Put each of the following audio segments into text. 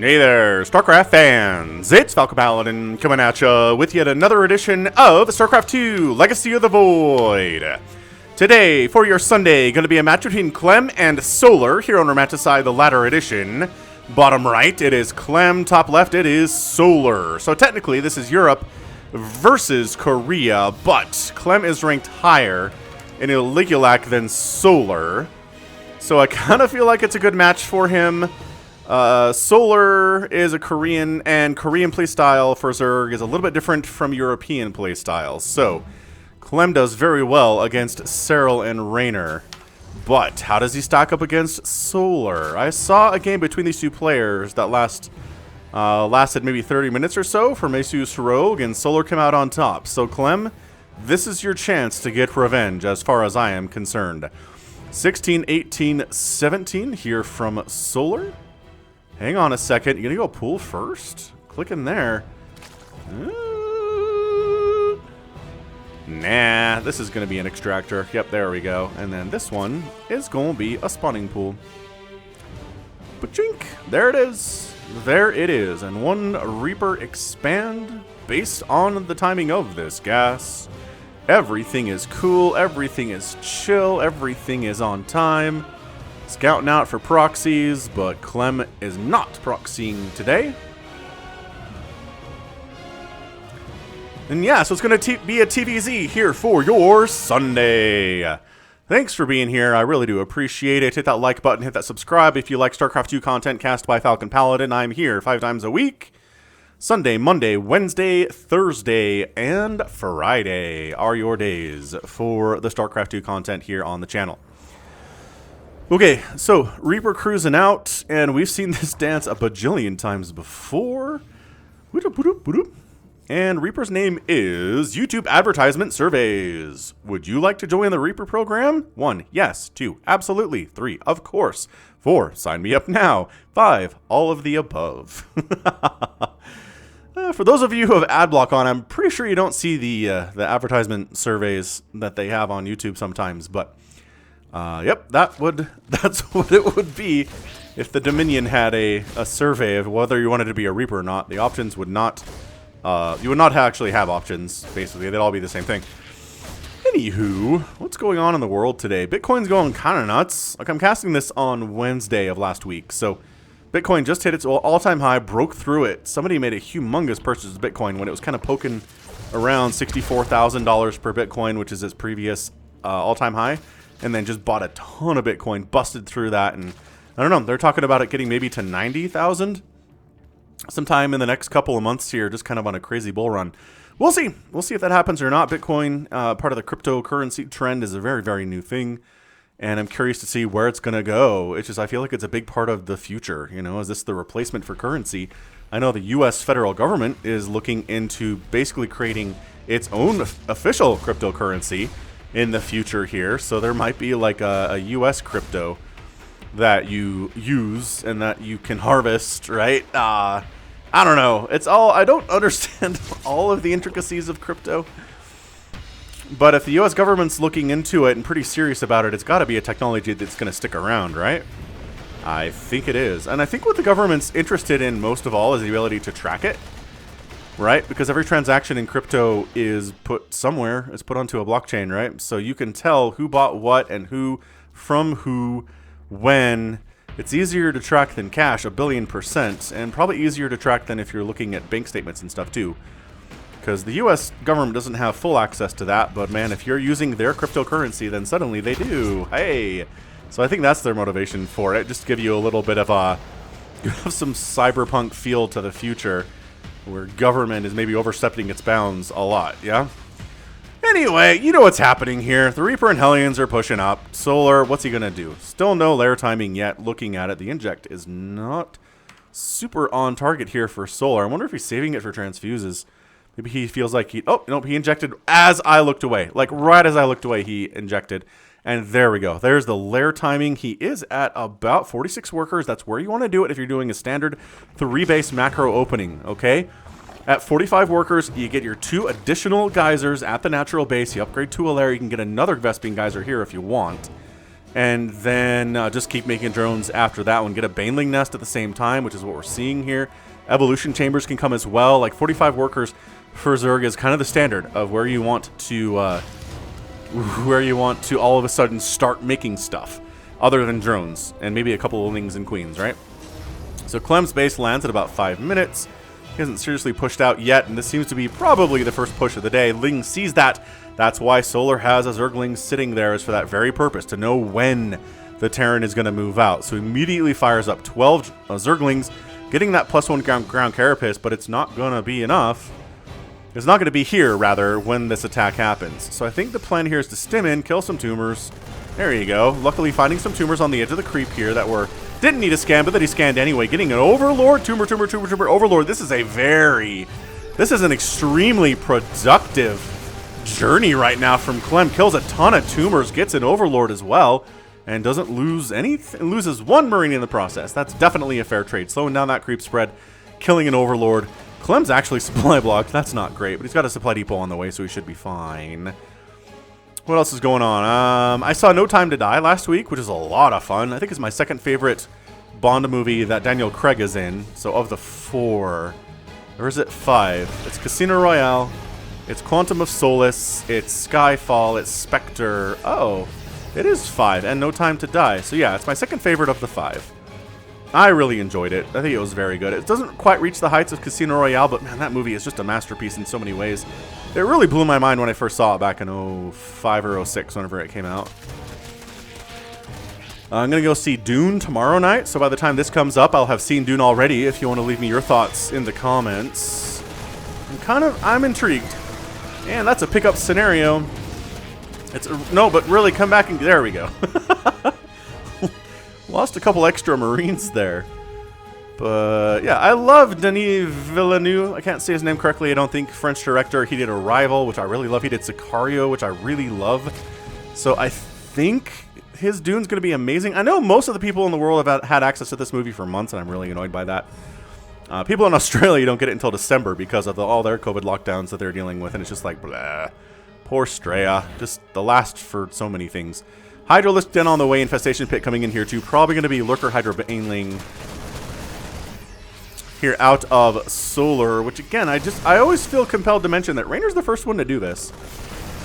Hey there, StarCraft fans! It's Falcon Paladin coming at ya with yet another edition of StarCraft 2 Legacy of the Void. Today, for your Sunday, going to be a match between Clem and Solar here on Romanticide, the latter edition. Bottom right, it is Clem. Top left, it is Solar. So technically, this is Europe versus Korea, but Clem is ranked higher in Iligulak than Solar. So I kind of feel like it's a good match for him. Solar is a Korean, and Korean playstyle for Zerg is a little bit different from European playstyles. So, Clem does very well against Serral and Raynor. But, how does he stack up against Solar? I saw a game between these two players that lasted maybe 30 minutes or so for Mesu's Rogue, and Solar came out on top. So, Clem, this is your chance to get revenge as far as I am concerned. 16, 18, 17 here from Solar. Hang on a second. You gonna go pool first? Click in there. Nah, this is gonna be an extractor. Yep, there we go. And then this one is gonna be a spawning pool. Pachink! There it is. There it is. And one Reaper expand based on the timing of this gas. Everything is cool. Everything is chill. Everything is on time. Scouting out for proxies, but Clem is not proxying today. And yeah, so it's going to be a TVZ here for your Sunday. Thanks for being here. I really do appreciate it. Hit that like button, hit that subscribe if you like StarCraft 2 content cast by Falcon Paladin. I'm here 5 times a week. Sunday, Monday, Wednesday, Thursday, and Friday are your days for the StarCraft 2 content here on the channel. Okay, so Reaper cruising out, and we've seen this dance a bajillion times before. And Reaper's name is YouTube Advertisement Surveys. Would you like to join the Reaper program? 1, yes. 2, absolutely. 3, of course. 4, sign me up now. 5, all of the above. For those of you who have ad block on, I'm pretty sure you don't see the advertisement surveys that they have on YouTube sometimes, but yep, that's what it would be if the Dominion had a survey of whether you wanted to be a Reaper or not. The options would not, you would not actually have options, basically. They'd all be the same thing. Anywho, what's going on in the world today? Bitcoin's going kind of nuts. Like, I'm casting this on Wednesday of last week, so Bitcoin just hit its all-time high, broke through it. Somebody made a humongous purchase of Bitcoin when it was kind of poking around $64,000 per Bitcoin, which is its previous all-time high. And then just bought a ton of Bitcoin, busted through that, and I don't know, they're talking about it getting maybe to 90,000 sometime in the next couple of months here, just kind of on a crazy bull run. We'll see. We'll see if that happens or not. Bitcoin, part of the cryptocurrency trend, is a very, very new thing, and I'm curious to see where it's going to go. It's just, I feel like it's a big part of the future. You know, is this the replacement for currency? I know the U.S. federal government is looking into basically creating its own official cryptocurrency in the future here, so there might be like a US crypto that you use and that you can harvest, right? I don't know. I don't understand all of the intricacies of crypto, but if the US government's looking into it and pretty serious about it, it's got to be a technology that's going to stick around, right? I think it is, and I think what the government's interested in most of all is the ability to track it. Right? Because every transaction in crypto is put somewhere. It's put onto a blockchain, right? So you can tell who bought what and who from who when. It's easier to track than cash, 1,000,000,000%, and probably easier to track than if you're looking at bank statements and stuff too. Because the US government doesn't have full access to that, but man, if you're using their cryptocurrency, then suddenly they do. Hey! So I think that's their motivation for it, just to give you a little bit of some cyberpunk feel to the future, where government is maybe overstepping its bounds a lot, yeah? Anyway, you know what's happening here. The Reaper and Hellions are pushing up. Solar, what's he going to do? Still no lair timing yet. Looking at it, the inject is not super on target here for Solar. I wonder if he's saving it for transfuses. Maybe he feels like oh, nope, he injected as I looked away. Like, right as I looked away, he injected. And there we go. There's the lair timing. He is at about 46 workers. That's where you want to do it if you're doing a standard 3-base macro opening, okay? At 45 workers, you get your 2 additional geysers at the natural base. You upgrade to a lair. You can get another Vespene geyser here if you want. And then just keep making drones after that one. Get a Baneling nest at the same time, which is what we're seeing here. Evolution chambers can come as well. Like 45 workers for Zerg is kind of the standard of where you want to all of a sudden start making stuff other than drones and maybe a couple of Lings and Queens, right? So Clem's base lands at about 5 minutes. He hasn't seriously pushed out yet, and this seems to be probably the first push of the day. Ling sees that. That's why Solar has a Zergling sitting there, is for that very purpose, to know when the Terran is going to move out. So immediately fires up 12 Zerglings, getting that +1 ground carapace, but it's not going to be enough. It's not going to be here, rather, when this attack happens. So I think the plan here is to stim in, kill some tumors. There you go. Luckily finding some tumors on the edge of the creep here that didn't need a scan, but that he scanned anyway. Getting an Overlord, tumor, Overlord. This is an extremely productive journey right now from Clem. Kills a ton of tumors, gets an Overlord as well, and doesn't lose anything. Loses 1 Marine in the process. That's definitely a fair trade. Slowing down that creep spread, killing an Overlord. Clem's actually supply blocked. That's not great, but he's got a supply depot on the way, so he should be fine. What else is going on? I saw No Time to Die last week, which is a lot of fun. I think it's my second favorite Bond movie that Daniel Craig is in. So of the 4, or is it 5? It's Casino Royale, it's Quantum of Solace, it's Skyfall, it's Spectre. Oh, it is 5, and No Time to Die. So yeah, it's my second favorite of the 5. I really enjoyed it. I think it was very good. It doesn't quite reach the heights of Casino Royale, but man, that movie is just a masterpiece in so many ways. It really blew my mind when I first saw it back in 05 or 06, whenever it came out. I'm going to go see Dune tomorrow night, so by the time this comes up, I'll have seen Dune already. If you want to leave me your thoughts in the comments. I'm intrigued. And that's a pickup scenario. No, but really, come back and... There we go. Lost a couple extra Marines there. But, yeah, I love Denis Villeneuve. I can't say his name correctly, I don't think. French director. He did Arrival, which I really love. He did Sicario, which I really love. So I think his Dune's going to be amazing. I know most of the people in the world have had access to this movie for months, and I'm really annoyed by that. People in Australia don't get it until December because of all their COVID lockdowns that they're dealing with, and it's just like, blah. Poor Straya. Just the last for so many things. Hydralisk Den on the way. Infestation Pit coming in here, too. Probably going to be Lurker Hydra Baneling here out of Solar, which again, I always feel compelled to mention that Rainer's the first one to do this.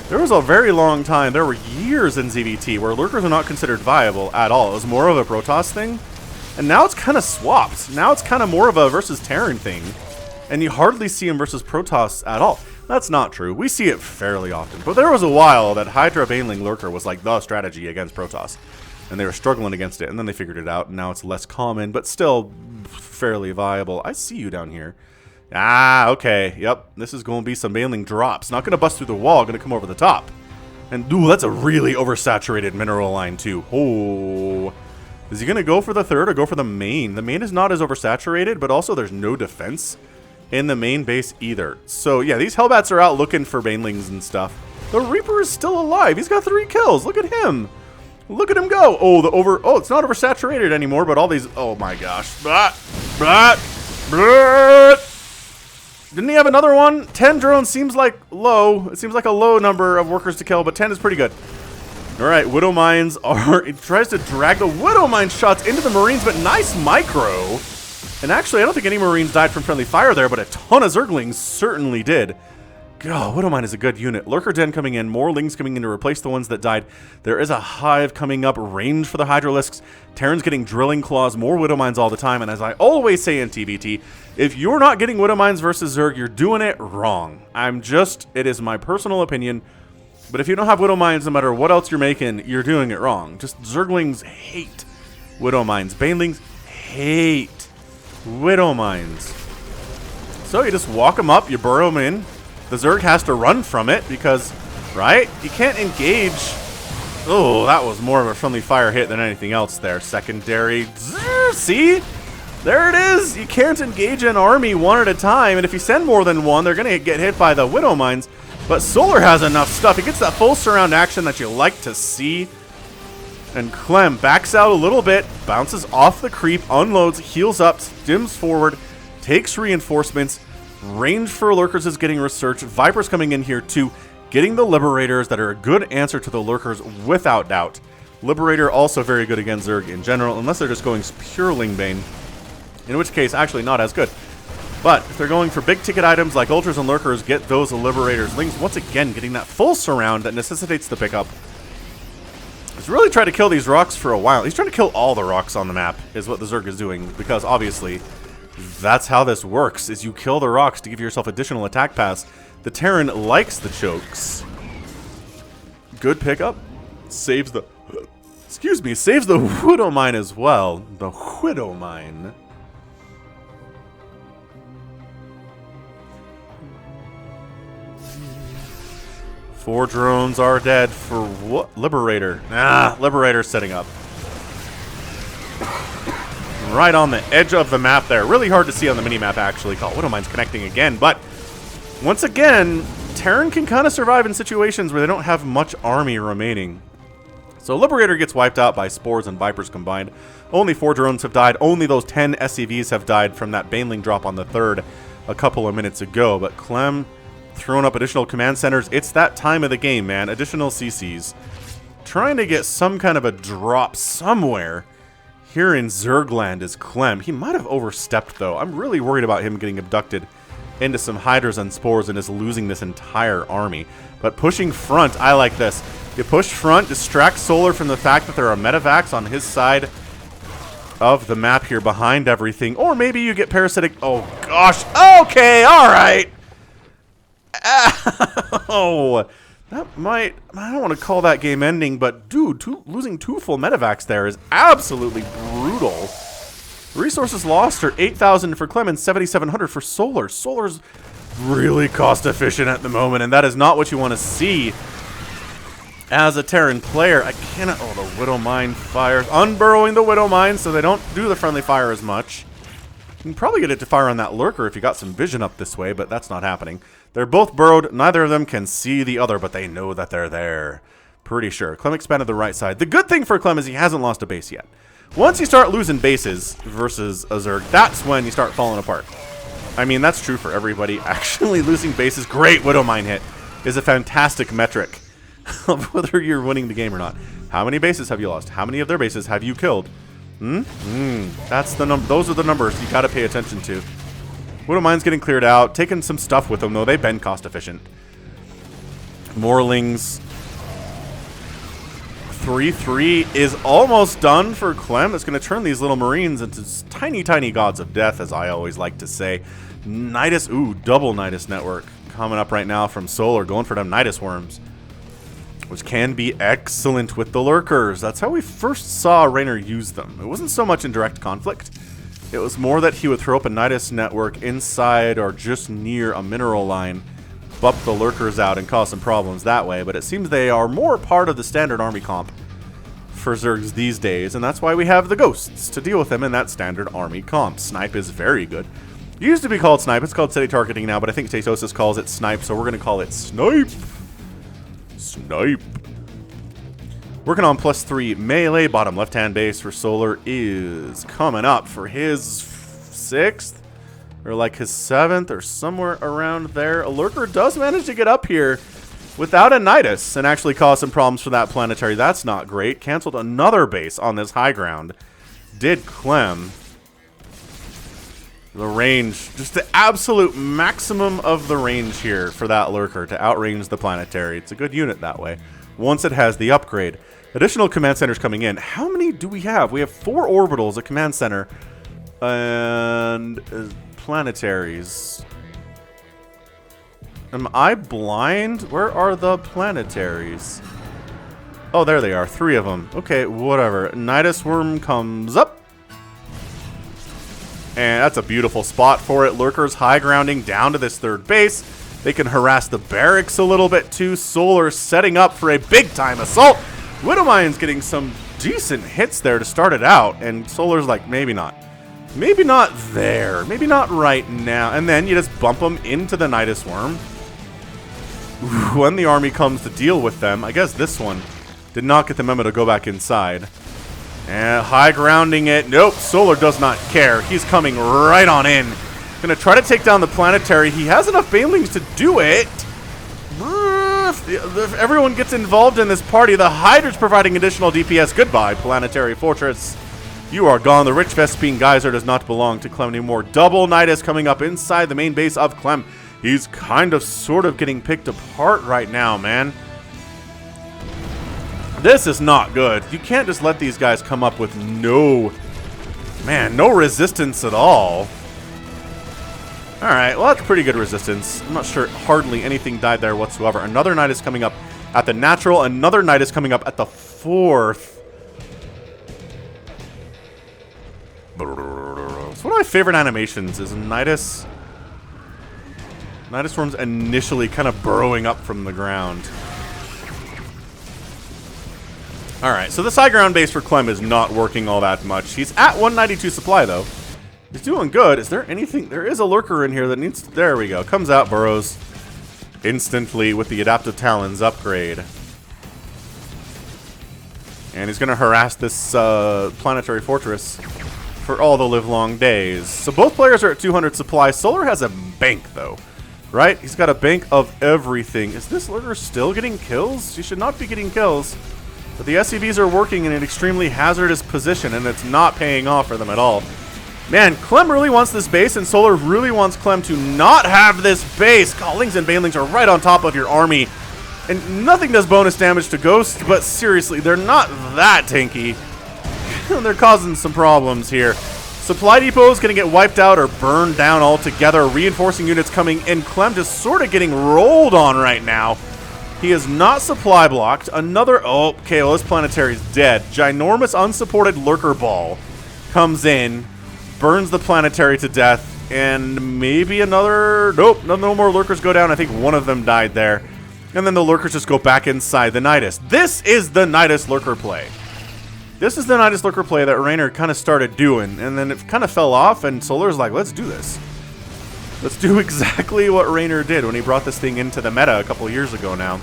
There was a very long time, there were years in ZVT where Lurkers are not considered viable at all. It was more of a Protoss thing, and now it's kind of swapped. Now it's kind of more of a versus Terran thing, and you hardly see him versus Protoss at all. That's not true. We see it fairly often, but there was a while that Hydra Baneling Lurker was like the strategy against Protoss, and they were struggling against it, and then they figured it out, and now it's less common, but still fairly viable. I see you down here. Ah, okay. Yep. This is going to be some Baneling drops. Not going to bust through the wall. Going to come over the top. And, ooh, that's a really oversaturated mineral line, too. Oh. Is he going to go for the third or go for the main? The main is not as oversaturated, but also there's no defense in the main base either. So, yeah, these Hellbats are out looking for Banelings and stuff. The Reaper is still alive. He's got 3 kills. Look at him. Look at him go. Oh, it's not oversaturated anymore, but all these... Oh, my gosh. Blah, blah, blah. Didn't he have another one? 10 drones seems like low. It seems like a low number of workers to kill, but 10 is pretty good. All right, Widow Mines are... It tries to drag the Widow Mine shots into the Marines, but nice micro. And actually, I don't think any Marines died from friendly fire there, but a ton of Zerglings certainly did. God, Widow Mine is a good unit. Lurker Den coming in, more Lings coming in to replace the ones that died. There is a Hive coming up, range for the Hydralisks. Terran's getting Drilling Claws, more Widow Mines all the time, and as I always say in TVT, if you're not getting Widow Mines versus Zerg, you're doing it wrong. It is my personal opinion, but if you don't have Widow Mines, no matter what else you're making, you're doing it wrong. Just Zerglings hate Widow Mines. Banelings hate Widow Mines. So you just walk them up, you burrow them in. The Zerg has to run from it because, right? You can't engage. Oh, that was more of a friendly fire hit than anything else there. Secondary. See? There it is. You can't engage an army one at a time. And if you send more than one, they're going to get hit by the Widow Mines. But Solar has enough stuff. He gets that full surround action that you like to see. And Clem backs out a little bit, bounces off the creep, unloads, heals up, stims forward, takes reinforcements. Range for Lurkers is getting researched. Viper's coming in here too, getting the Liberators that are a good answer to the Lurkers without doubt. Liberator also very good against Zerg in general, unless they're just going pure Lingbane. In which case, actually not as good. But if they're going for big ticket items like Ultras and Lurkers, get those Liberators. Lings, once again, getting that full surround that necessitates the pickup. He's really tried to kill these rocks for a while. He's trying to kill all the rocks on the map, is what the Zerg is doing. Because, obviously, that's how this works, is you kill the rocks to give yourself additional attack pass. The Terran likes the chokes. Good pickup. Saves the... Excuse me, saves the Widow Mine as well. The Widow Mine. Four drones are dead for what? Liberator. Nah, Liberator's setting up. Right on the edge of the map there. Really hard to see on the mini-map, actually. Oh, Widow Mine's connecting again. But, once again, Terran can kind of survive in situations where they don't have much army remaining. So, Liberator gets wiped out by Spores and Vipers combined. Only 4 drones have died. Only those 10 SCVs have died from that Baneling drop on the 3rd a couple of minutes ago. But Clem... throwing up additional command centers. It's that time of the game, man. Additional CCs. Trying to get some kind of a drop somewhere here in Zergland is Clem. He might have overstepped, though. I'm really worried about him getting abducted into some Hydras and Spores and just losing this entire army. But pushing front, I like this. You push front, distract Solar from the fact that there are Medivacs on his side of the map here behind everything. Or maybe you get Parasitic... Oh, gosh. Okay, all right. Oh, that might... I don't want to call that game ending, but dude, losing 2 full Medivacs there is absolutely brutal. Resources lost are 8,000 for Clem and 7,700 for Solar. Solar's really cost efficient at the moment, and that is not what you want to see as a Terran player. I cannot... Oh, the Widow Mine fires. Unburrowing the Widow Mine so they don't do the friendly fire as much. You can probably get it to fire on that Lurker if you got some vision up this way, but that's not happening. They're both burrowed. Neither of them can see the other, but they know that they're there. Pretty sure. Clem expanded the right side. The good thing for Clem is he hasn't lost a base yet. Once you start losing bases versus a Zerg, that's when you start falling apart. I mean, that's true for everybody. Actually losing bases, great Widow Mine hit, is a fantastic metric of whether you're winning the game or not. How many bases have you lost? How many of their bases have you killed? That's the number. Those are the numbers you got to pay attention to. Widow Mine's getting cleared out. Taking some stuff with them, though. They've been cost efficient. Morlings. 3-3 is almost done for Clem. It's going to turn these little Marines into tiny, tiny gods of death, as I always like to say. Nidus. Ooh, double Nidus network coming up right now from Solar. Going for them Nidus worms, which can be excellent with the Lurkers. That's how we first saw Raynor use them. It wasn't so much in direct conflict. It was more that he would throw up a Nidus network inside or just near a mineral line, bump the Lurkers out and cause some problems that way, but it seems they are more part of the standard army comp for Zergs these days, and that's why we have the Ghosts to deal with them in that standard army comp. Snipe is very good. It used to be called Snipe. It's called Steady Targeting now, but I think Tatosis calls it Snipe, so we're going to call it Snipe. Snipe. Working on +3 melee. Bottom left-hand base for Solar is coming up for his 6th, or like his 7th, or somewhere around there. A Lurker does manage to get up here without a Nidus and actually cause some problems for that planetary. That's not great. Canceled another base on this high ground. Did Clem. The range, just the absolute maximum of the range here for that Lurker to outrange the planetary. It's a good unit that way, once it has the upgrade. Additional command centers coming in. How many do we have? We have 4 orbitals, a command center, and planetaries. Am I blind? Where are the planetaries? Oh, there they are. 3 of them. Okay, whatever. Nidus Worm comes up. And that's a beautiful spot for it. Lurkers high grounding down to this 3rd base. They can harass the barracks a little bit too. Solar setting up for a big-time assault. Widow Mine's getting some decent hits there to start it out. And Solar's like, maybe not. Maybe not there. Maybe not right now. And then you just bump them into the Nidus Worm. When the army comes to deal with them, I guess this one did not get the memo to go back inside. And high grounding it. Nope, Solar does not care. He's coming right on in. Gonna try to take down the planetary. He has enough Banelings to do it. if everyone gets involved in this party. The Hydra's providing additional DPS. Goodbye, Planetary Fortress. You are gone. The Rich Vespine Geyser does not belong to Clem anymore. Double Nidus coming up inside the main base of Clem. He's kind of sort of getting picked apart right now, man. This is not good. You can't just let these guys come up with no resistance at all. Alright, well, that's pretty good resistance. I'm not sure hardly anything died there whatsoever. Another Nidus coming up at the natural. Another Nidus coming up at the 4th. It's one of my favorite animations is Nidus Swarm's initially kind of burrowing up from the ground. Alright, so this high ground base for Clem is not working all that much. He's at 192 supply, though. He's doing good. Is there anything? There is a lurker in here that needs... There we go. Comes out, burrows instantly with the Adaptive Talons upgrade. And he's going to harass this Planetary Fortress for all the livelong days. So both players are at 200 supply. Solar has a bank, though. Right? He's got a bank of everything. Is this lurker still getting kills? She should not be getting kills. But the SCVs are working in an extremely hazardous position, and it's not paying off for them at all. Man, Clem really wants this base, and Solar really wants Clem to not have this base. Lings and Banelings are right on top of your army. And nothing does bonus damage to Ghosts, but seriously, they're not that tanky. They're causing some problems here. Supply Depot is going to get wiped out or burned down altogether. Reinforcing units coming in. Clem just sort of getting rolled on right now. He is not supply blocked. Another... Oh, okay, well, this Planetary's dead. Ginormous unsupported Lurker Ball comes in, burns the Planetary to death, and maybe another... Nope, no more Lurkers go down. I think one of them died there. And then the Lurkers just go back inside the Nidus. This is the Nidus Lurker play. This is the Nidus Lurker play that Raynor kind of started doing, and then it kind of fell off, and Solar's like, let's do this. Let's do exactly what Raynor did when he brought this thing into the meta a couple years ago now.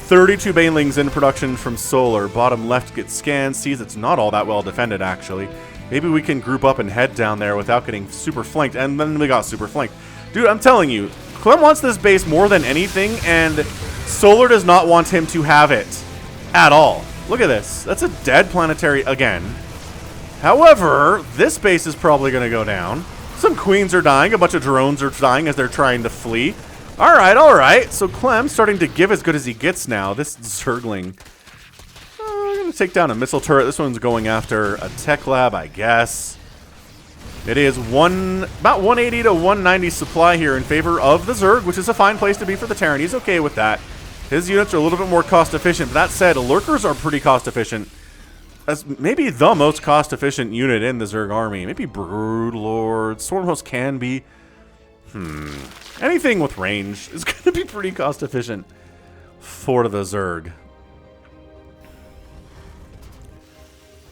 32 Banelings in production from Solar. Bottom left gets scanned, sees it's not all that well defended, actually. Maybe we can group up and head down there without getting super flanked, and then we got super flanked. Dude, I'm telling you, Clem wants this base more than anything, and Solar does not want him to have it at all. Look at this. That's a dead Planetary again. However, this base is probably going to go down. Some Queens are dying. A bunch of drones are dying as they're trying to flee. Alright, alright. So Clem's starting to give as good as he gets now. This Zergling. I'm going to take down a missile turret. This one's going after a tech lab, I guess. It is about 180 to 190 supply here in favor of the Zerg, which is a fine place to be for the Terran. He's okay with that. His units are a little bit more cost efficient. But that said, Lurkers are pretty cost efficient. As maybe the most cost efficient unit in the Zerg army. Maybe Broodlord. Stormhost can be. Anything with range is going to be pretty cost efficient for the Zerg.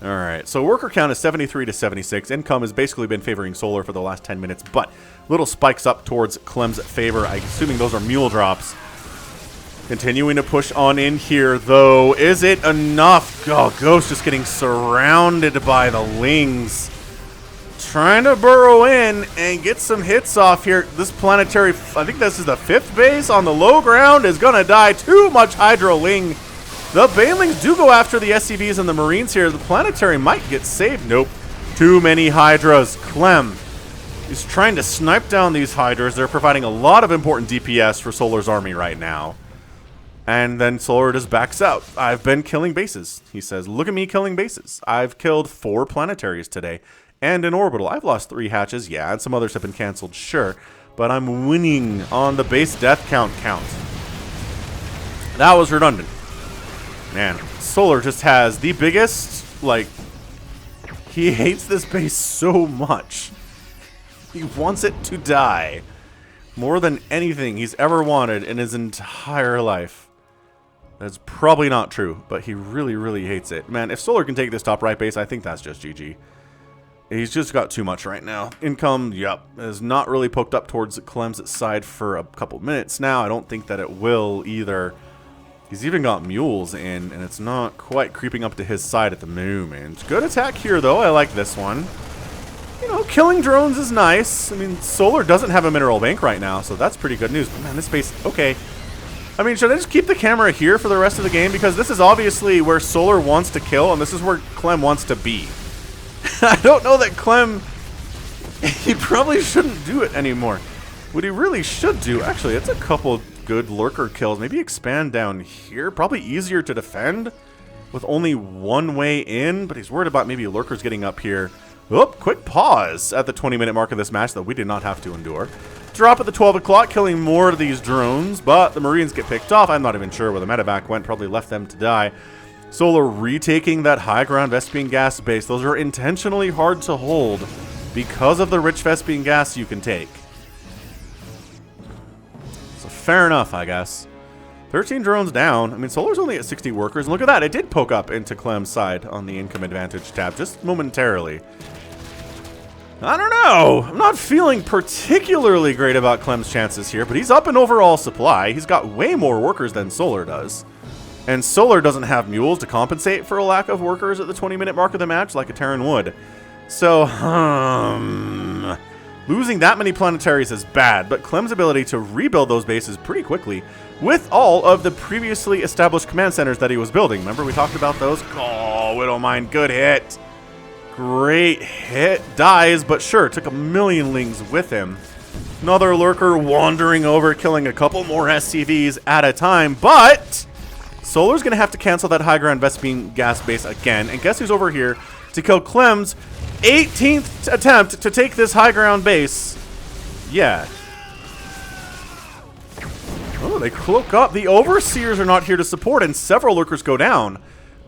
Alright, so worker count is 73 to 76. Income has basically been favoring Solar for the last 10 minutes, but little spikes up towards Clem's favor. I'm assuming those are mule drops. Continuing to push on in here, though. Is it enough? Oh, Ghost just getting surrounded by the Lings. Trying to burrow in and get some hits off here. This Planetary, I think this is the 5th base on the low ground, is going to die. Too much Hydro Ling. The Banelings do go after the SCVs and the Marines here. The Planetary might get saved. Nope. Too many Hydras. Clem is trying to snipe down these Hydras. They're providing a lot of important DPS for Solar's army right now. And then Solar just backs out. I've been killing bases, he says. Look at me killing bases. I've killed 4 Planetaries today. And an Orbital. I've lost 3 hatches, yeah, and some others have been canceled, sure. But I'm winning on the base death count. That was redundant. Man, Solar just has the biggest, like... He hates this base so much. He wants it to die. More than anything he's ever wanted in his entire life. That's probably not true, but he really, really hates it. Man, if Solar can take this top right base, I think that's just GG. He's just got too much right now. Income, yep, is not really poked up towards Clem's side for a couple minutes now. I don't think that it will either. He's even got mules in, and it's not quite creeping up to his side at the moment. Good attack here, though. I like this one. You know, killing drones is nice. I mean, Solar doesn't have a mineral bank right now, so that's pretty good news. But man, this base, okay. I mean, should I just keep the camera here for the rest of the game? Because this is obviously where Solar wants to kill, and this is where Clem wants to be. I don't know that Clem... He probably shouldn't do it anymore. What he really should do... Actually, it's a couple good lurker kills. Maybe expand down here. Probably easier to defend with only one way in, but he's worried about maybe lurkers getting up here. Oh, quick pause at the 20-minute mark of this match that we did not have to endure. Drop at the 12 o'clock, killing more of these drones, but the Marines get picked off. I'm not even sure where the medevac went. Probably left them to die. Solar retaking that high ground Vespene gas base. Those are intentionally hard to hold because of the rich Vespene gas you can take. So fair enough, I guess. 13 drones down. I mean, Solar's only at 60 workers. And look at that. It did poke up into Clem's side on the income advantage tab just momentarily. I don't know. I'm not feeling particularly great about Clem's chances here, but he's up in overall supply. He's got way more workers than Solar does. And Solar doesn't have mules to compensate for a lack of workers at the 20-minute mark of the match like a Terran would. So, losing that many planetaries is bad, but Clem's ability to rebuild those bases pretty quickly with all of the previously established command centers that he was building. Remember we talked about those? Oh, Widowmine, good hit. Great hit. Dies, but sure, took a million lings with him. Another lurker wandering over, killing a couple more SCVs at a time, but Solar's going to have to cancel that high ground Vespene gas base again, and guess who's over here to kill Clem's 18th attempt to take this high ground base. Yeah. Oh, they cloak up. The Overseers are not here to support, and several lurkers go down.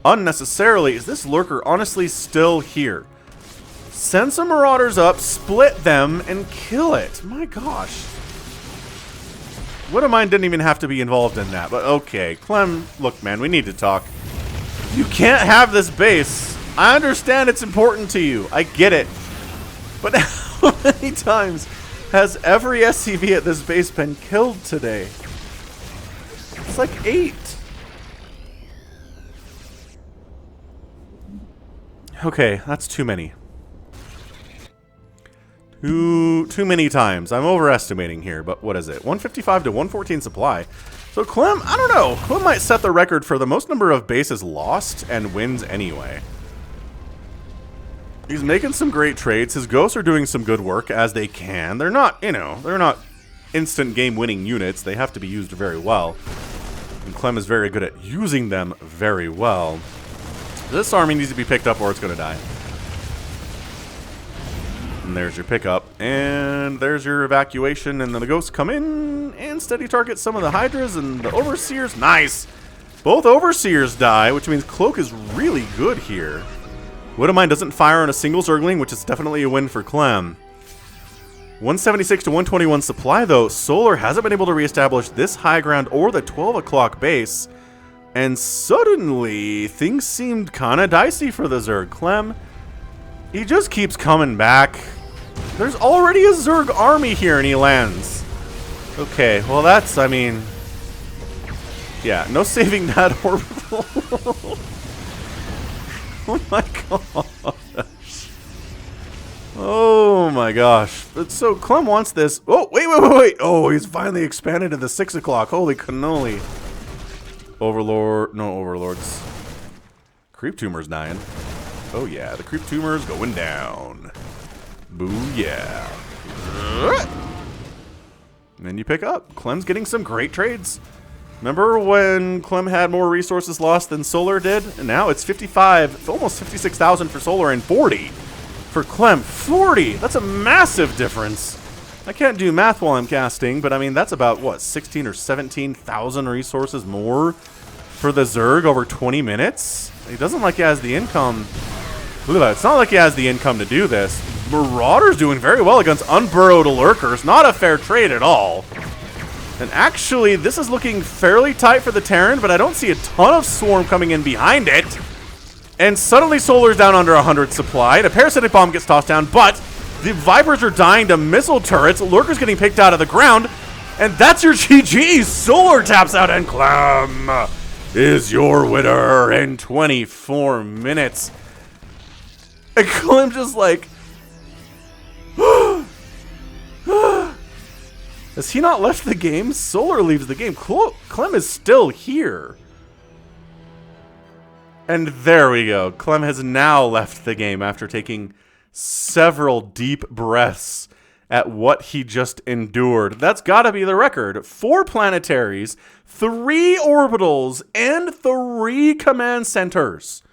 Unnecessarily. Is this lurker honestly still here? Send some Marauders up, split them, and kill it. My gosh. Widowmine didn't even have to be involved in that, but okay. Clem, look, man, we need to talk. You can't have this base. I understand it's important to you. I get it. But how many times has every SCV at this base been killed today? It's like 8. Okay, that's too many. Too many times. I'm overestimating here, but what is it? 155 to 114 supply. So Clem, I don't know. Clem might set the record for the most number of bases lost and wins anyway. He's making some great trades. His ghosts are doing some good work as they can. They're not, you know, they're not instant game winning units. They have to be used very well. And Clem is very good at using them very well. This army needs to be picked up or it's going to die. And there's your pickup. And there's your evacuation. And then the ghosts come in and steady target some of the Hydras and the Overseers. Nice! Both Overseers die, which means Cloak is really good here. Widowmine doesn't fire on a single Zergling, which is definitely a win for Clem. 176 to 121 supply, though. Solar hasn't been able to reestablish this high ground or the 12 o'clock base. And suddenly, things seemed kind of dicey for the Zerg. Clem, he just keeps coming back. There's already a Zerg army here, and he lands. Okay, well that's, I mean... Yeah, no saving that orbital. Oh my gosh. Oh my gosh. But so Clem wants this. Oh, wait. Oh, he's finally expanded to the 6 o'clock. Holy cannoli. Overlord. No overlords. Creep tumor's dying. Oh yeah, the creep tumor's going down. Booyah. And then you pick up. Clem's getting some great trades. Remember when Clem had more resources lost than Solar did? And now it's 55, almost 56,000 for Solar and 40 for Clem. 40! That's a massive difference. I can't do math while I'm casting, but I mean, that's about, what, 16 or 17,000 resources more for the Zerg over 20 minutes? He doesn't like he has the income. Look at that. It's not like he has the income to do this. Marauder's doing very well against unburrowed lurkers. Not a fair trade at all. And actually, this is looking fairly tight for the Terran, but I don't see a ton of swarm coming in behind it. And suddenly Solar's down under 100 supply, and a parasitic bomb gets tossed down, but the Vipers are dying to missile turrets. Lurker's getting picked out of the ground, and that's your GG. Solar taps out, and Clem is your winner in 24 minutes. And Clem just like... Has he not left the game? Solar leaves the game. Clem is still here. And there we go. Clem has now left the game after taking several deep breaths at what he just endured. That's got to be the record. 4 planetaries, 3 orbitals, and 3 command centers.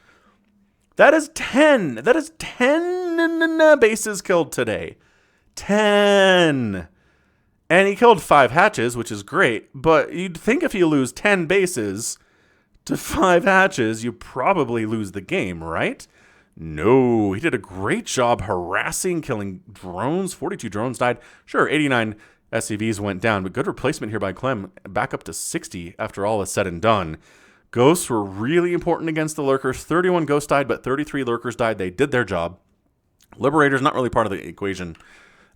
That is 10. That is 10 bases killed today. 10. And he killed 5 hatches, which is great. But you'd think if you lose 10 bases to 5 hatches, you probably lose the game, right? No, he did a great job harassing, killing drones. 42 drones died. Sure, 89 SCVs went down, but good replacement here by Clem. Back up to 60 after all is said and done. Ghosts were really important against the lurkers. 31 ghosts died, but 33 lurkers died. They did their job. Liberator's not really part of the equation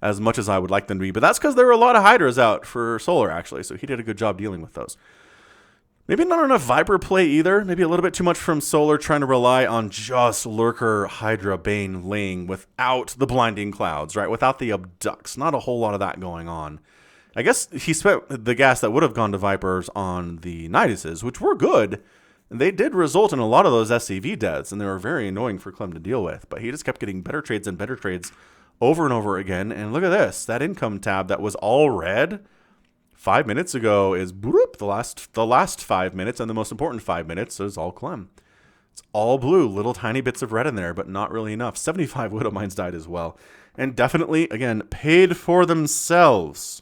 as much as I would like them to be, but that's because there were a lot of Hydras out for Solar, actually, so he did a good job dealing with those. Maybe not enough Viper play either. Maybe a little bit too much from Solar, trying to rely on just Lurker, Hydra, Bane laying without the blinding clouds, right? Without the abducts. Not a whole lot of that going on. I guess he spent the gas that would have gone to Vipers on the Niduses, which were good. They did result in a lot of those SCV deaths, and they were very annoying for Clem to deal with. But he just kept getting better trades and better trades over and over again. And look at this. That income tab that was all red 5 minutes ago is bloop, the last 5 minutes, and the most important 5 minutes is all Clem. It's all blue, little tiny bits of red in there, but not really enough. 75 Widow Mines died as well. And definitely, again, paid for themselves.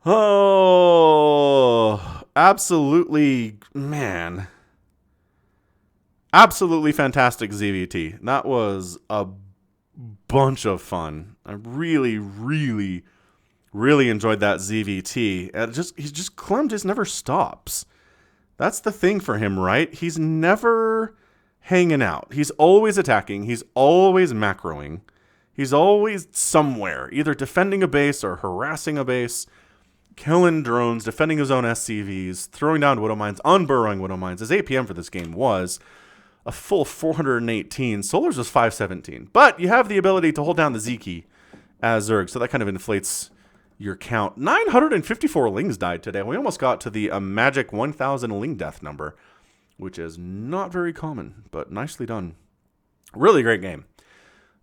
Oh, absolutely, man. Absolutely fantastic ZVT. That was a bunch of fun. I really, really, really enjoyed that ZVT. And Clem just never stops. That's the thing for him, right? He's never hanging out. He's always attacking. He's always macroing. He's always somewhere, either defending a base or harassing a base, killing drones, defending his own SCVs, throwing down Widow Mines, unburrowing Widow Mines. His APM for this game was a full 418. Solar's was 517. But you have the ability to hold down the Z key as Zerg, so that kind of inflates your count. 954 Lings died today. We almost got to the magic 1,000 Ling death number, which is not very common, but nicely done. Really great game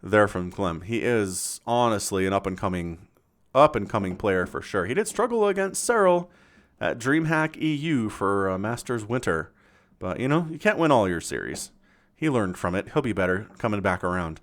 there from Clem. He is honestly an up-and-coming player for sure. He did struggle against Cyril at DreamHack EU for Masters Winter. But, you know, you can't win all your series. He learned from it. He'll be better coming back around.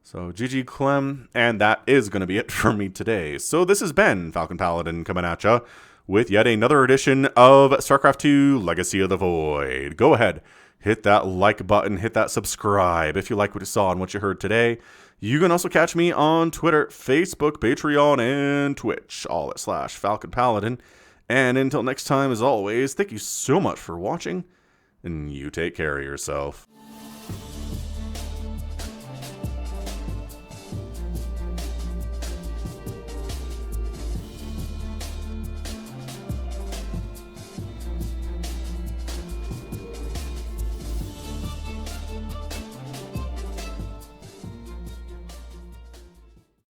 So, GG Clem. And that is going to be it for me today. So, this has been Falcon Paladin coming at ya with yet another edition of StarCraft 2 Legacy of the Void. Go ahead. Hit that like button. Hit that subscribe if you like what you saw and what you heard today. You can also catch me on Twitter, Facebook, Patreon, and Twitch. All at /Falcon Paladin. And until next time, as always, thank you so much for watching. And you take care of yourself.